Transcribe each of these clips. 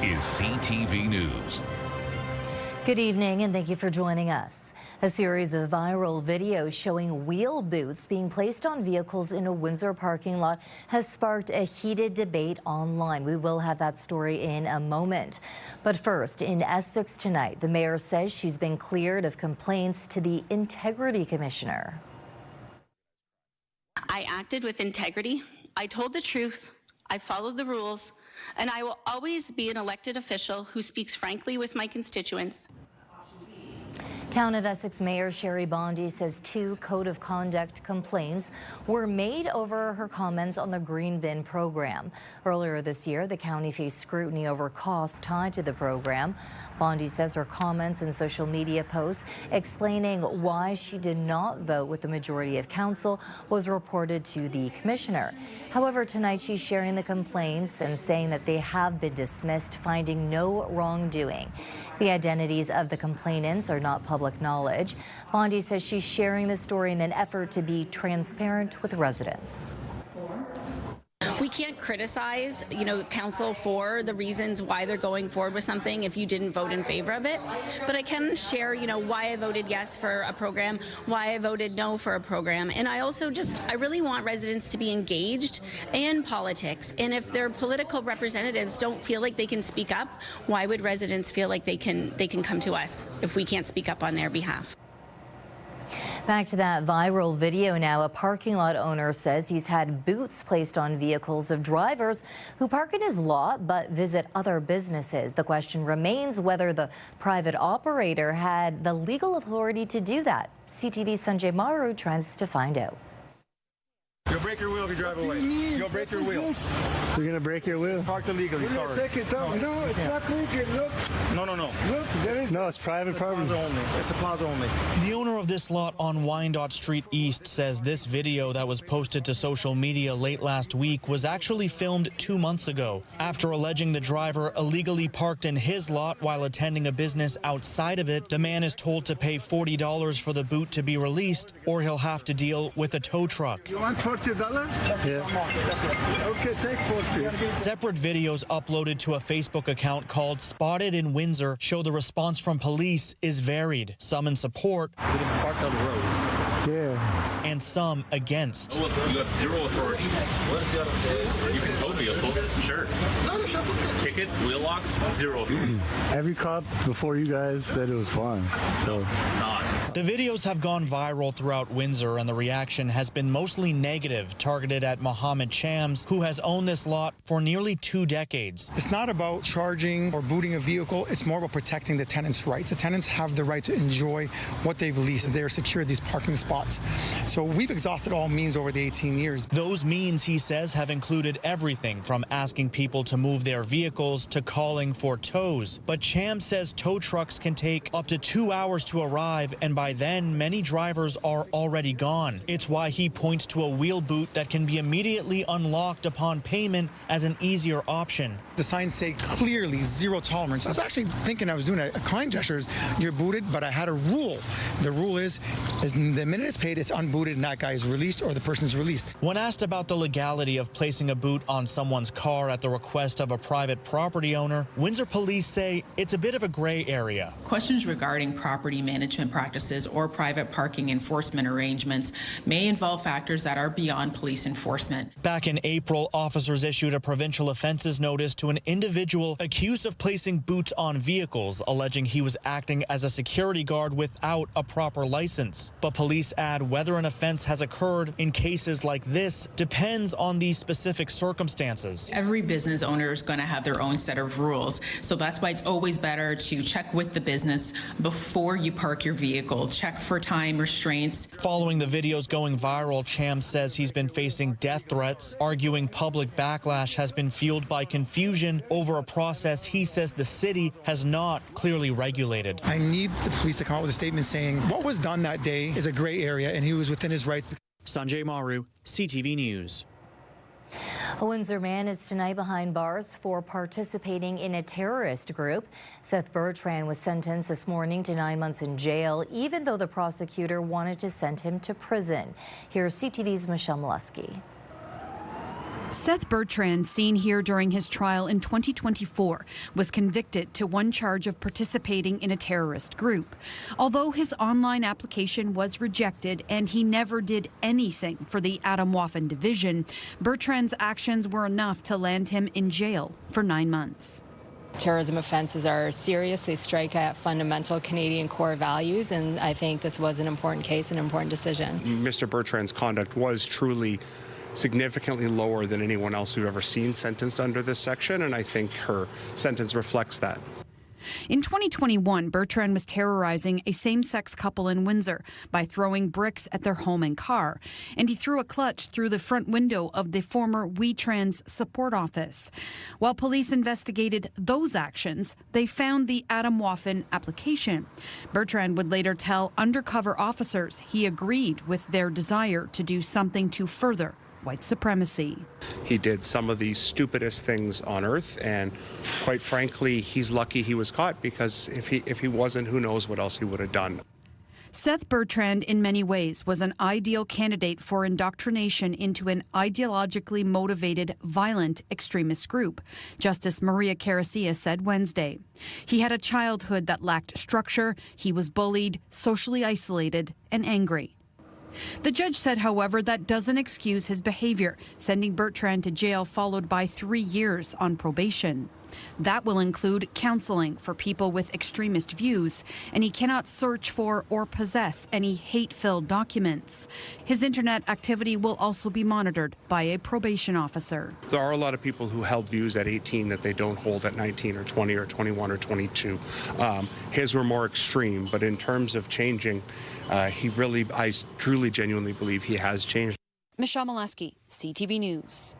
is CTV News. Good evening and thank you for joining us. A series of viral videos showing wheel boots being placed on vehicles in a Windsor parking lot has sparked a heated debate online. We will have that story in a moment. But first, in Essex tonight, the mayor says she's been cleared of complaints to the Integrity Commissioner. I acted with integrity. I told the truth. I followed the rules. And I will always be an elected official who speaks frankly with my constituents. Town of Essex Mayor Sherry Bondi says 2 code of conduct complaints were made over her comments on the green bin program. Earlier this year, the county faced scrutiny over costs tied to the program. Bondi says her comments and social media posts explaining why she did not vote with the majority of council was reported to the commissioner. However, tonight she's sharing the complaints and saying that they have been dismissed, finding no wrongdoing. The identities of the complainants are not public knowledge. Bondi says she's sharing the story in an effort to be transparent with residents. We can't criticize, council for the reasons why they're going forward with something if you didn't vote in favor of it. But I can share, why I voted yes for a program, why I voted no for a program. And I also I really want residents to be engaged in politics. And if their political representatives don't feel like they can speak up, why would residents feel like they can come to us if we can't speak up on their behalf? Back to that viral video now. A parking lot owner says he's had boots placed on vehicles of drivers who park in his lot but visit other businesses. The question remains whether the private operator had the legal authority to do that. CTV's Sanjay Maru tries to find out. You'll break your wheel if you drive away. You'll break your wheel. You're going to break your wheel? Parked illegally, sorry. Take it down. No, it's not legal. Look. No. Look, there is. No, it's private property. It's a plaza only. The owner of this lot on Wyandotte Street East says this video that was posted to social media late last week was actually filmed 2 months ago. After alleging the driver illegally parked in his lot while attending a business outside of it, the man is told to pay $40 for the boot to be released, or he'll have to deal with a tow truck. You want $40? Yeah. Okay, take 40. Separate videos uploaded to a Facebook account called Spotted in Windsor show the response from police is varied. Some in support. We didn't park on the road. Yeah. And some against. You have zero authority. You can tow vehicles, sure. Tickets, wheel locks, zero. Every cop before you guys said it was fine. So It's not. The videos have gone viral throughout Windsor, and the reaction has been mostly negative, targeted at Mohammed Shams, who has owned this lot for nearly 2 decades. It's not about charging or booting a vehicle. It's more about protecting the tenants' rights. The tenants have the right to enjoy what they've leased. They are secured these parking spots. So we've exhausted all means over the 18 years. Those means, he says, have included everything from asking people to move their vehicles to calling for tows. But Shams says tow trucks can take up to 2 hours to arrive, and by then, many drivers are already gone. It's why he points to a wheel boot that can be immediately unlocked upon payment as an easier option. The signs say clearly zero tolerance. I was actually thinking I was doing a kind gesture. You're booted, but I had a rule. The rule is the minute it's paid, it's unbooted and that guy is released or the person is released. When asked about the legality of placing a boot on someone's car at the request of a private property owner, Windsor police say it's a bit of a gray area. Questions regarding property management practices or private parking enforcement arrangements may involve factors that are beyond police enforcement. Back in April, officers issued a provincial offences notice to an individual accused of placing boots on vehicles, alleging he was acting as a security guard without a proper license. But police add whether an offence has occurred in cases like this depends on the specific circumstances. Every business owner is going to have their own set of rules, so that's why it's always better to check with the business before you park your vehicle. Check for time restraints. Following the videos going viral, Cham says he's been facing death threats, arguing public backlash has been fueled by confusion over a process he says the city has not clearly regulated. I need the police to come out with a statement saying what was done that day is a gray area and he was within his rights. Sanjay Maru, CTV News. A Windsor man is tonight behind bars for participating in a terrorist group. Seth Bertrand was sentenced this morning to 9 months in jail, even though the prosecutor wanted to send him to prison. Here's CTV's Michelle Molesky. Seth Bertrand, seen here during his trial in 2024, was convicted to one charge of participating in a terrorist group. Although his online application was rejected and he never did anything for the Atomwaffen division, Bertrand's actions were enough to land him in jail for 9 months. Terrorism offences are serious. They strike at fundamental Canadian core values, and I think this was an important case, an important decision. Mr. Bertrand's conduct was truly significantly lower than anyone else we've ever seen sentenced under this section, and I think her sentence reflects that. In 2021, Bertrand was terrorizing a same-sex couple in Windsor by throwing bricks at their home and car, and he threw a clutch through the front window of the former WeTrans support office. While police investigated those actions, they found the Atomwaffen application. Bertrand would later tell undercover officers he agreed with their desire to do something to further white supremacy. He did some of the stupidest things on earth, and quite frankly, he's lucky he was caught, because if he wasn't, who knows what else he would have done. Seth Bertrand, in many ways, was an ideal candidate for indoctrination into an ideologically motivated, violent extremist group, Justice Maria Caracia said Wednesday. He had a childhood that lacked structure, he was bullied, socially isolated, and angry. The judge said, however, that doesn't excuse his behavior, sending Bertrand to jail followed by 3 years on probation. That will include counseling for people with extremist views, and he cannot search for or possess any hate-filled documents. His internet activity will also be monitored by a probation officer. There are a lot of people who held views at 18 that they don't hold at 19 or 20 or 21 or 22. His were more extreme, but in terms of changing, I truly, genuinely believe he has changed. Michelle Molesky, CTV News.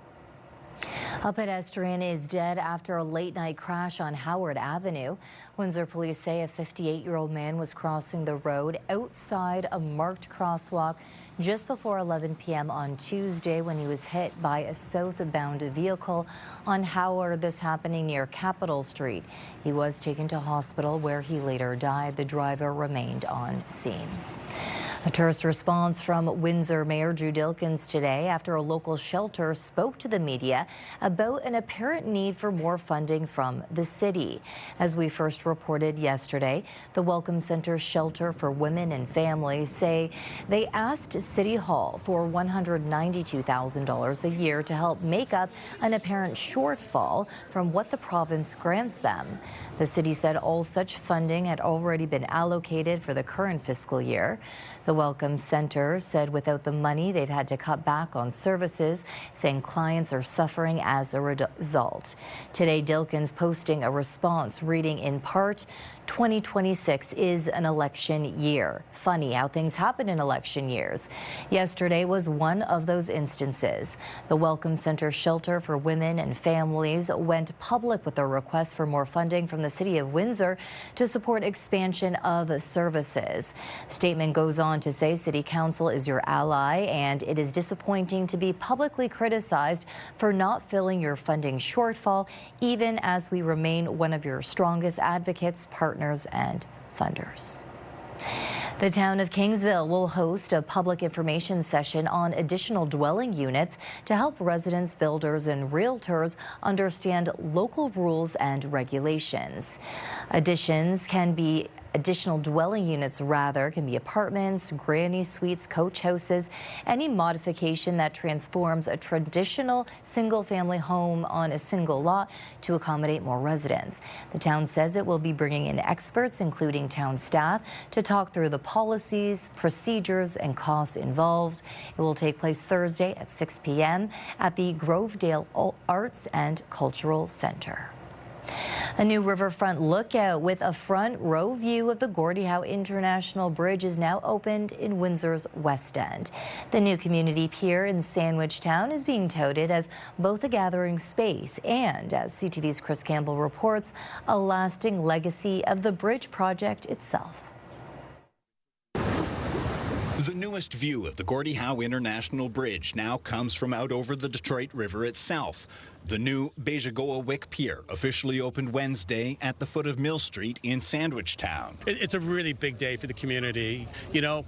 A pedestrian is dead after a late-night crash on Howard Avenue. Windsor police say a 58-year-old man was crossing the road outside a marked crosswalk just before 11 p.m. on Tuesday when he was hit by a southbound vehicle on Howard, this happening near Capitol Street. He was taken to hospital where he later died. The driver remained on scene. A terse response from Windsor Mayor Drew Dilkens today after a local shelter spoke to the media about an apparent need for more funding from the city. As we first reported yesterday, the Welcome Center Shelter for Women and Families say they asked City Hall for $192,000 a year to help make up an apparent shortfall from what the province grants them. The city said all such funding had already been allocated for the current fiscal year. The Welcome Center said without the money, they've had to cut back on services, saying clients are suffering as a result. Today, Dilkens posting a response reading in part, 2026 is an election year. Funny how things happen in election years. Yesterday was one of those instances. The Welcome Center Shelter for Women and Families went public with a request for more funding from the City of Windsor to support expansion of services. Statement goes on to say City Council is your ally, and it is disappointing to be publicly criticized for not filling your funding shortfall, even as we remain one of your strongest advocates, partners, and funders. The town of Kingsville will host a public information session on additional dwelling units to help residents, builders, and realtors understand local rules and regulations. Additional dwelling units can be apartments, granny suites, coach houses, any modification that transforms a traditional single-family home on a single lot to accommodate more residents. The town says it will be bringing in experts, including town staff, to talk through the policies, procedures, and costs involved. It will take place Thursday at 6 p.m. at the Grovedale Arts and Cultural Center. A new riverfront lookout with a front row view of the Gordie Howe International Bridge is now opened in Windsor's West End. The new community pier in Sandwich Town is being touted as both a gathering space and, as CTV's Chris Campbell reports, a lasting legacy of the bridge project itself. The newest view of the Gordie Howe International Bridge now comes from out over the Detroit River itself. The new Bejagoa-Wick Pier officially opened Wednesday at the foot of Mill Street in Sandwich Town. It's a really big day for the community. You know,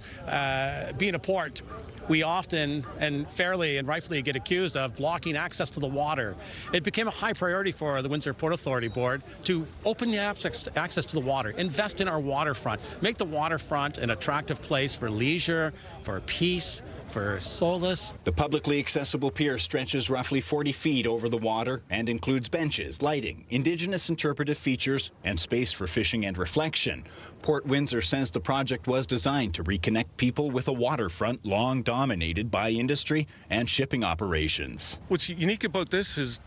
being a port, we often and fairly and rightfully get accused of blocking access to the water. It became a high priority for the Windsor Port Authority Board to open the access to the water, invest in our waterfront, make the waterfront an attractive place for leisure, for peace, for solace. The publicly accessible pier stretches roughly 40 feet over the water and includes benches, lighting, Indigenous interpretive features, and space for fishing and reflection. Port Windsor says the project was designed to reconnect people with a waterfront long dominated by industry and shipping operations. What's unique about this is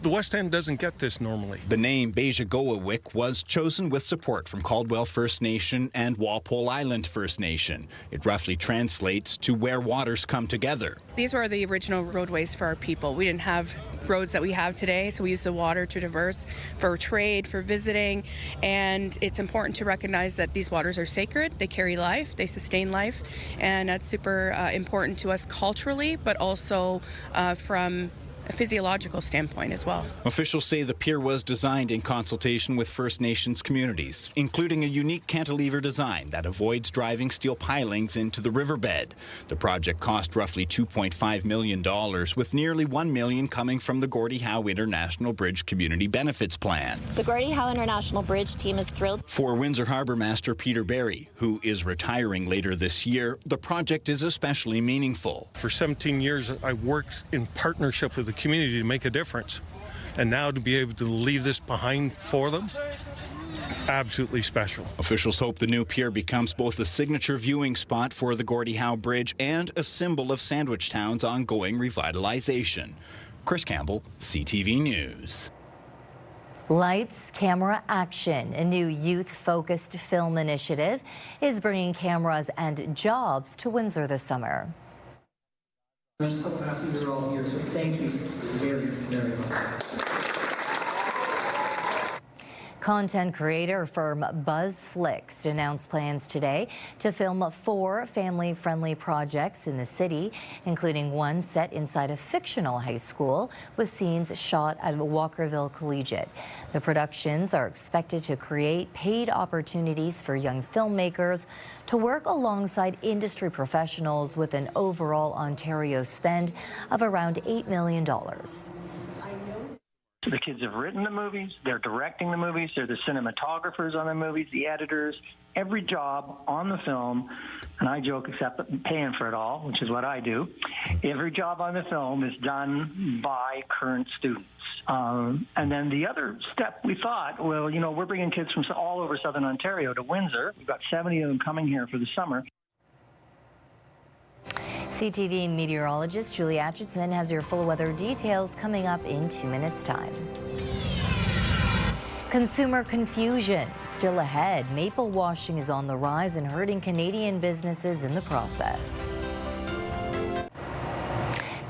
the West End doesn't get this normally. The name Bejagoa-Wick was chosen with support from Caldwell First Nation and Walpole Island First Nation. It roughly translates to where waters come together. These were the original roadways for our people. We didn't have roads that we have today, so we used the water to traverse for trade, for visiting, and it's important to recognize that these waters are sacred. They carry life, they sustain life, and that's super important to us culturally, but also from a physiological standpoint as well. Officials say the pier was designed in consultation with First Nations communities, including a unique cantilever design that avoids driving steel pilings into the riverbed. The project cost roughly $2.5 million, with nearly $1 million coming from the Gordie Howe International Bridge Community Benefits Plan. The Gordie Howe International Bridge team is thrilled. For Windsor Harbour Master Peter Barry, who is retiring later this year, the project is especially meaningful. For 17 years, I worked in partnership with the community to make a difference, and now to be able to leave this behind for them, absolutely special. Officials hope the new pier becomes both a signature viewing spot for the Gordie Howe Bridge and a symbol of Sandwich Town's ongoing revitalization. Chris Campbell, CTV News. Lights, Camera, Action, a new youth-focused film initiative, is bringing cameras and jobs to Windsor this summer. I'm so happy you're all here, so thank you very, very much. Content creator firm BuzzFlix announced plans today to film 4 family-friendly projects in the city, including one set inside a fictional high school with scenes shot at Walkerville Collegiate. The productions are expected to create paid opportunities for young filmmakers to work alongside industry professionals with an overall Ontario spend of around $8 million. The kids have written the movies, they're directing the movies, they're the cinematographers on the movies, the editors, every job on the film, and I joke except paying for it all, which is what I do, every job on the film is done by current students. And then the other step we thought, well, you know, we're bringing kids from all over Southern Ontario to Windsor. We've got 70 of them coming here for the summer. CTV meteorologist Julie Atchison has your full weather details coming up in 2 minutes' time. Consumer confusion still ahead. Maple washing is on the rise and hurting Canadian businesses in the process.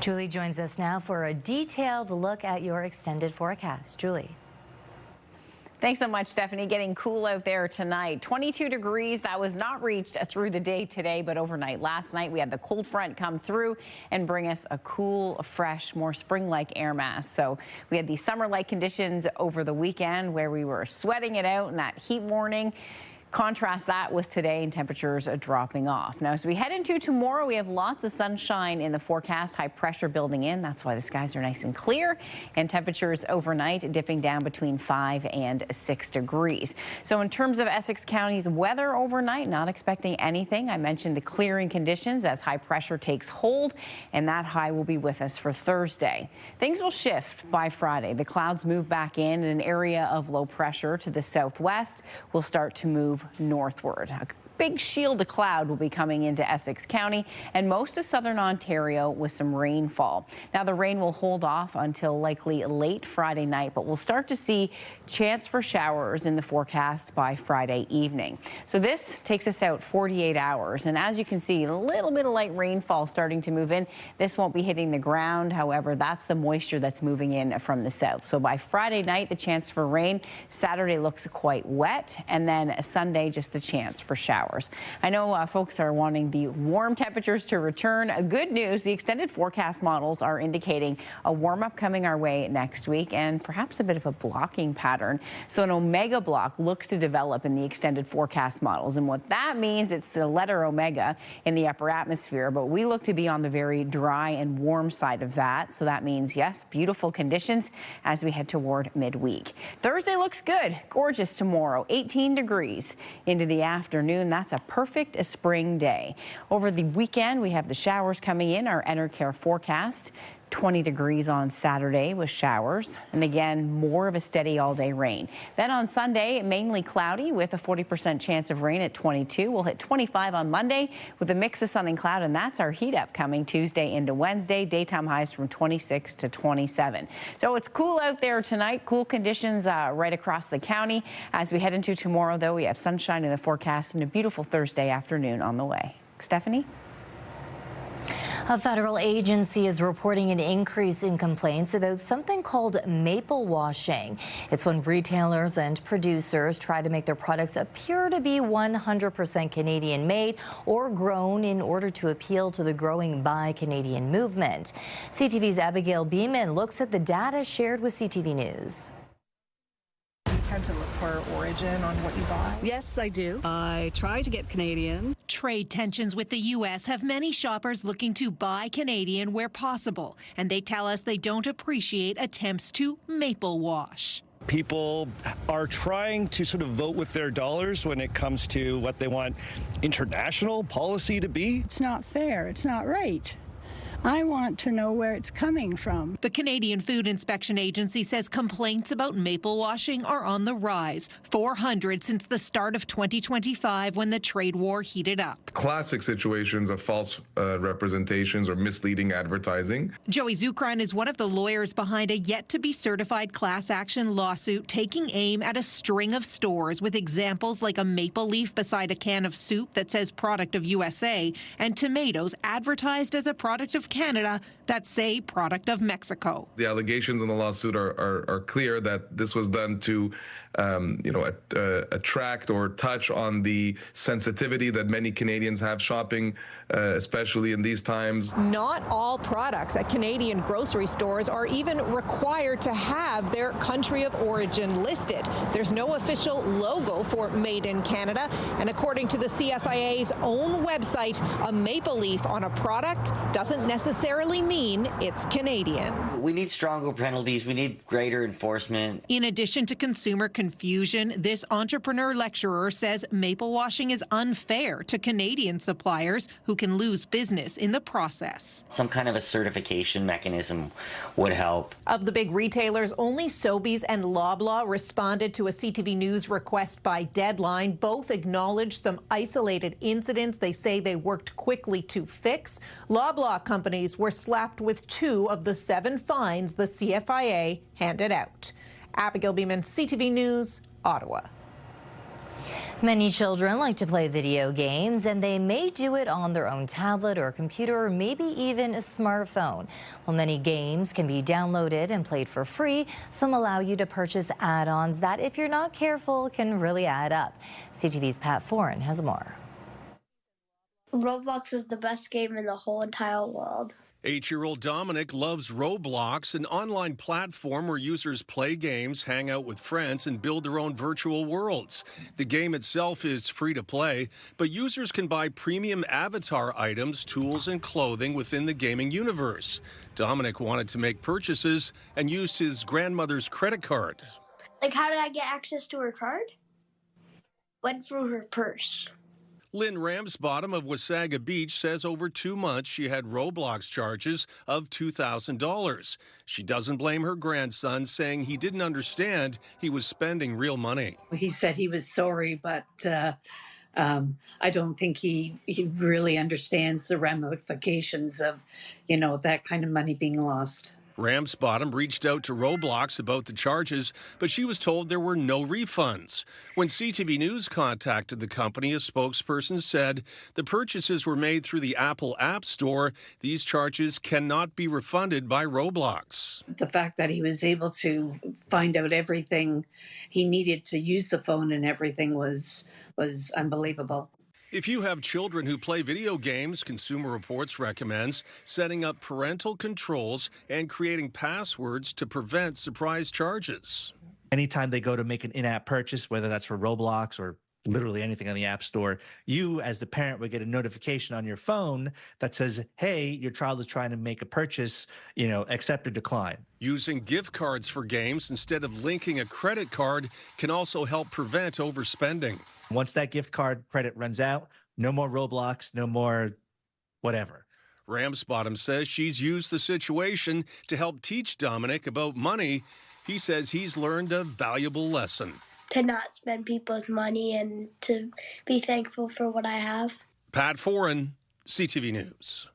Julie joins us now for a detailed look at your extended forecast. Julie. Thanks so much, Stephanie. Getting cool out there tonight. 22 degrees. That was not reached through the day today, but overnight last night we had the cold front come through and bring us a cool, fresh, more spring-like air mass. So we had these summer-like conditions over the weekend where we were sweating it out in that heat warning. Contrast that with today and temperatures are dropping off. Now, as we head into tomorrow, we have lots of sunshine in the forecast, high pressure building in. That's why the skies are nice and clear, and temperatures overnight dipping down between 5 and 6 degrees. So in terms of Essex County's weather overnight, not expecting anything. I mentioned the clearing conditions as high pressure takes hold, and that high will be with us for Thursday. Things will shift by Friday. The clouds move back in, and an area of low pressure to the southwest will start to move northward. A big shield of cloud will be coming into Essex County and most of southern Ontario with some rainfall. Now the rain will hold off until likely late Friday night, but we'll start to see chance for showers in the forecast by Friday evening. So this takes us out 48 hours, and as you can see, a little bit of light rainfall starting to move in. This won't be hitting the ground. However, that's the moisture that's moving in from the south. So by Friday night, the chance for rain. Saturday looks quite wet, and then Sunday, just the chance for showers. showers. I know folks are wanting the warm temperatures to return. Good news, the extended forecast models are indicating a warm-up coming our way next week and perhaps a bit of a blocking pattern. So an omega block looks to develop in the extended forecast models. And what that means, it's the letter omega in the upper atmosphere, but we look to be on the very dry and warm side of that. So that means, yes, beautiful conditions as we head toward midweek. Thursday looks good. Gorgeous tomorrow. 18 degrees into the afternoon. That's a perfect spring day. Over the weekend, we have the showers coming in, our Enercare forecast. 20 degrees on Saturday with showers, and again, more of a steady all-day rain. Then on Sunday, mainly cloudy with a 40% chance of rain at 22. We'll hit 25 on Monday with a mix of sun and cloud, and that's our heat up coming Tuesday into Wednesday. Daytime highs from 26 to 27. So it's cool out there tonight. Cool conditions right across the county. As we head into tomorrow, though, we have sunshine in the forecast and a beautiful Thursday afternoon on the way. Stefanie? A federal agency is reporting an increase in complaints about something called maple washing. It's when retailers and producers try to make their products appear to be 100% Canadian made or grown in order to appeal to the growing Buy Canadian movement. CTV's Abigail Beeman looks at the data shared with CTV News. Do you tend to look for origin on what you buy? Yes, I do. I try to get Canadian. Trade tensions with the U.S. have many shoppers looking to buy Canadian where possible, and they tell us they don't appreciate attempts to maple wash. People are trying to sort of vote with their dollars when it comes to what they want international policy to be. It's not fair. It's not right. I want to know where it's coming from. The Canadian Food Inspection Agency says complaints about maple washing are on the rise, 400 since the start of 2025 when the trade war heated up. Classic situations of false representations or misleading advertising. Joey Zukran is one of the lawyers behind a yet-to-be certified class action lawsuit taking aim at a string of stores with examples like a maple leaf beside a can of soup that says product of USA and tomatoes advertised as a product of Canada that say product of Mexico. The allegations in the lawsuit are clear that this was done to attract or touch on the sensitivity that many Canadians have shopping, especially in these times. Not all products at Canadian grocery stores are even required to have their country of origin listed. There's no official logo for Made in Canada, and according to the CFIA's own website, a maple leaf on a product doesn't necessarily mean it's Canadian. We need stronger penalties. We need greater enforcement. In addition to consumer confusion, this entrepreneur lecturer says maple washing is unfair to Canadian suppliers who can lose business in the process. Some kind of a certification mechanism would help. Of the big retailers, only Sobeys and Loblaw responded to a CTV News request by deadline. Both acknowledged some isolated incidents they say they worked quickly to fix. Loblaw companies were slapped with 2 of the 7 fines the CFIA handed out. Abigail Beeman, CTV News, Ottawa. Many children like to play video games, and they may do it on their own tablet or computer or maybe even a smartphone. While many games can be downloaded and played for free, some allow you to purchase add-ons that, if you're not careful, can really add up. CTV's Pat Foran has more. Roblox is the best game in the whole entire world. 8-year-old Dominic loves Roblox, an online platform where users play games, hang out with friends, and build their own virtual worlds. The game itself is free to play, but users can buy premium avatar items, tools, and clothing within the gaming universe. Dominic wanted to make purchases and used his grandmother's credit card. Like, how did I get access to her card? Went through her purse. Lynn Ramsbottom of Wasaga Beach says over 2 months she had Roblox charges of $2,000. She doesn't blame her grandson, saying he didn't understand he was spending real money. He said he was sorry, but I don't think he really understands the ramifications of, that kind of money being lost. Ramsbottom reached out to Roblox about the charges, but she was told there were no refunds. When CTV News contacted the company, a spokesperson said the purchases were made through the Apple App Store. These charges cannot be refunded by Roblox. The fact that he was able to find out everything he needed to use the phone and everything was unbelievable. If you have children who play video games, Consumer Reports recommends setting up parental controls and creating passwords to prevent surprise charges. Anytime they go to make an in-app purchase, whether that's for Roblox or literally anything on the App Store, you as the parent would get a notification on your phone that says, hey, your child is trying to make a purchase, accept or decline. Using gift cards for games instead of linking a credit card can also help prevent overspending. Once that gift card credit runs out, no more Roblox, no more whatever. Ramsbottom says she's used the situation to help teach Dominic about money. He says he's learned a valuable lesson. To not spend people's money and to be thankful for what I have. Pat Foran, CTV News.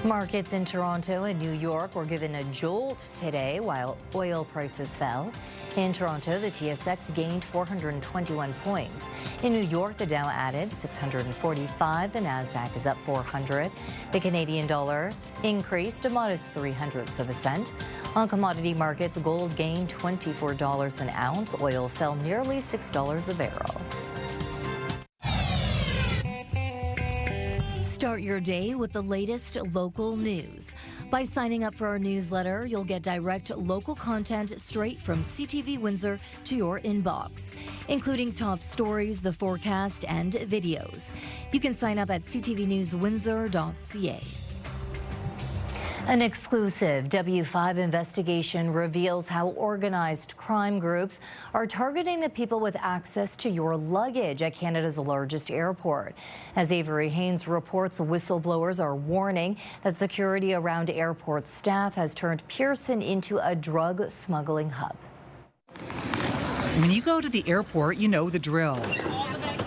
Markets in Toronto and New York were given a jolt today while oil prices fell. In Toronto, the TSX gained 421 points. In New York, the Dow added 645. The Nasdaq is up 400. The Canadian dollar increased a modest 0.03 On commodity markets, gold gained $24 an ounce. Oil fell nearly $6 a barrel. Start your day with the latest local news. By signing up for our newsletter, you'll get direct local content straight from CTV Windsor to your inbox, including top stories, the forecast, and videos. You can sign up at ctvnewswindsor.ca. An exclusive W5 investigation reveals how organized crime groups are targeting the people with access to your luggage at Canada's largest airport. As Avery Haynes reports, whistleblowers are warning that security around airport staff has turned Pearson into a drug smuggling hub. When you go to the airport, you know the drill.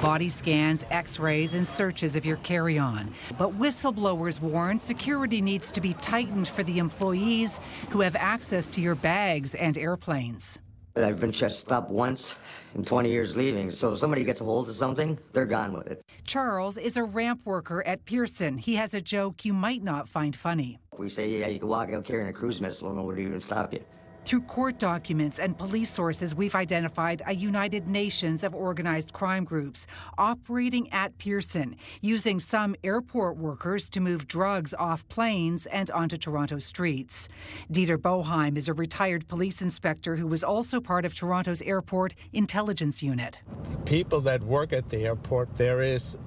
Body scans, x-rays, and searches of your carry-on. But whistleblowers warn security needs to be tightened for the employees who have access to your bags and airplanes. I've been stopped once in 20 years leaving, so if somebody gets a hold of something, they're gone with it. Charles is a ramp worker at Pearson. He has a joke you might not find funny. We say, yeah, you can walk out carrying a cruise missile, nobody even stop you. Through court documents and police sources, we've identified a United Nations of organized crime groups operating at Pearson, using some airport workers to move drugs off planes and onto Toronto streets. Dieter Boheim is a retired police inspector who was also part of Toronto's airport intelligence unit. People that work at the airport, there is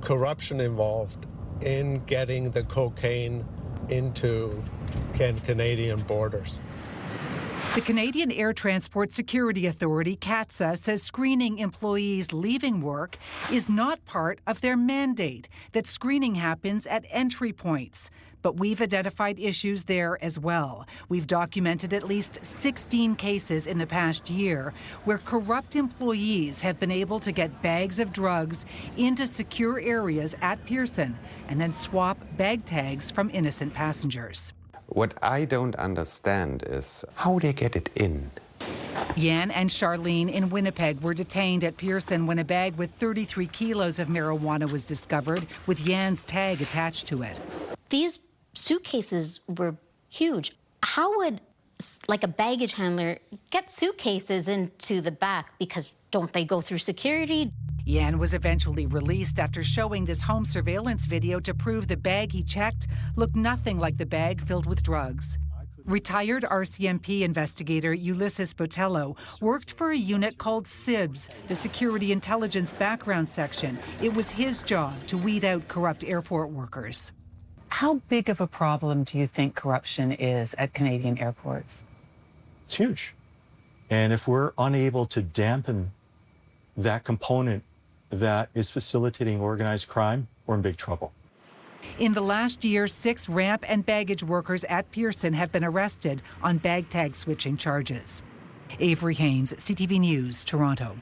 corruption involved in getting the cocaine into Canadian borders. The Canadian Air Transport Security Authority, CATSA, says screening employees leaving work is not part of their mandate, that screening happens at entry points. But we've identified issues there as well. We've documented at least 16 cases in the past year where corrupt employees have been able to get bags of drugs into secure areas at Pearson and then swap bag tags from innocent passengers. What I don't understand is how they get it in. Yan and Charlene in Winnipeg were detained at Pearson when a bag with 33 kilos of marijuana was discovered with Yan's tag attached to it. These suitcases were huge. How would, a baggage handler get suitcases into the back? Because don't they go through security? Yan was eventually released after showing this home surveillance video to prove the bag he checked looked nothing like the bag filled with drugs. Retired RCMP investigator Ulysses Botello worked for a unit called SIBS, the Security Intelligence Background Section. It was his job to weed out corrupt airport workers. How big of a problem do you think corruption is at Canadian airports? It's huge. And if we're unable to dampen that component that is facilitating organized crime, we're in big trouble. In the last year, 6 ramp and baggage workers at Pearson have been arrested on bag tag switching charges. Avery Haynes, CTV News, Toronto.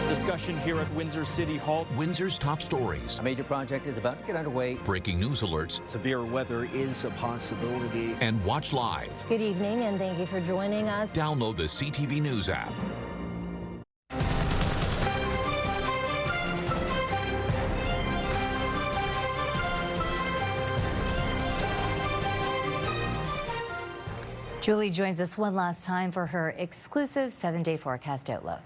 Discussion here at Windsor City Hall. Windsor's top stories. A major project is about to get underway. Breaking news alerts. Severe weather is a possibility. And watch live. Good evening, and thank you for joining us. Download the CTV News app. Julie joins us one last time for her exclusive 7-day forecast outlook.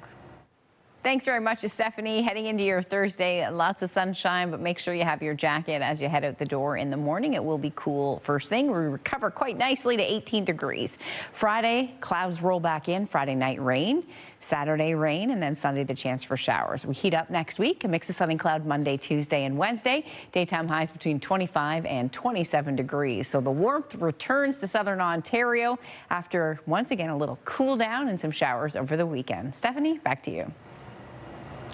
Thanks very much to Stefanie. Heading into your Thursday, lots of sunshine, but make sure you have your jacket as you head out the door in the morning. It will be cool first thing. We recover quite nicely to 18 degrees. Friday, clouds roll back in. Friday night rain, Saturday rain, and then Sunday the chance for showers. We heat up next week. A mix of sun and cloud Monday, Tuesday, and Wednesday. Daytime highs between 25 and 27 degrees. So the warmth returns to southern Ontario after, once again, a little cool down and some showers over the weekend. Stefanie, back to you.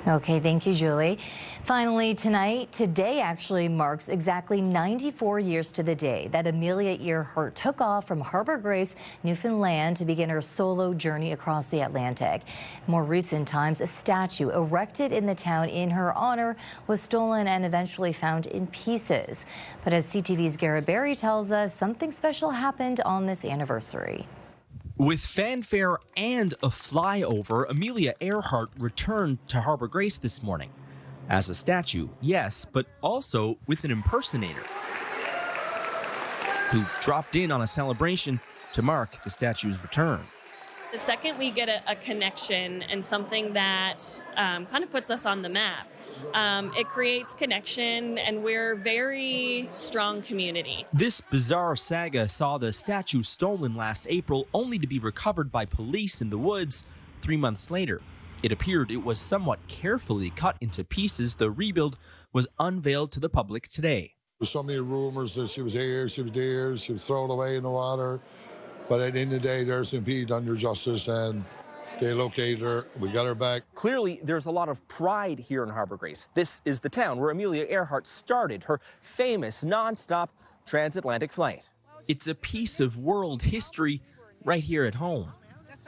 Okay, thank you, Julie. Finally, today actually marks exactly 94 years to the day that Amelia Earhart took off from Harbour Grace, Newfoundland to begin her solo journey across the Atlantic. In more recent times, a statue erected in the town in her honor was stolen and eventually found in pieces. But as CTV's Garrett Barry tells us, something special happened on this anniversary. With fanfare and a flyover, Amelia Earhart returned to Harbour Grace this morning. As a statue, yes, but also with an impersonator who dropped in on a celebration to mark the statue's return. The second we get a connection and something that kind of puts us on the map, it creates connection, and we're a very strong community. This bizarre saga saw the statue stolen last April, only to be recovered by police in the woods 3 months later. It appeared it was somewhat carefully cut into pieces. The rebuild was unveiled to the public today. There's so many rumors that she was here, she was there, she was thrown away in the water. But at the end of the day, there's impeded under justice, and they located her. We got her back. Clearly, there's a lot of pride here in Harbour Grace. This is the town where Amelia Earhart started her famous non-stop transatlantic flight. It's a piece of world history right here at home.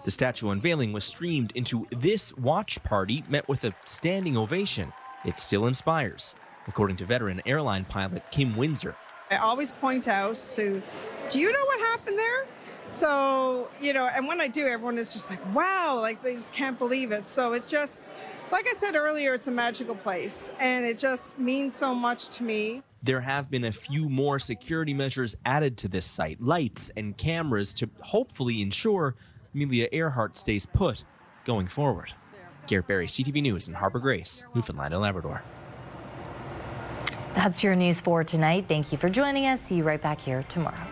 The statue unveiling was streamed into this watch party, met with a standing ovation. It still inspires, according to veteran airline pilot Kim Windsor. I always point out to, do you know what happened there? So, and when I do, everyone is just like, wow, like they just can't believe it. So it's just, like I said earlier, it's a magical place, and it just means so much to me. There have been a few more security measures added to this site, lights and cameras to hopefully ensure Amelia Earhart stays put going forward. Garrett Barry, CTV News in Harbour Grace, Newfoundland and Labrador. That's your news for tonight. Thank you for joining us. See you right back here tomorrow.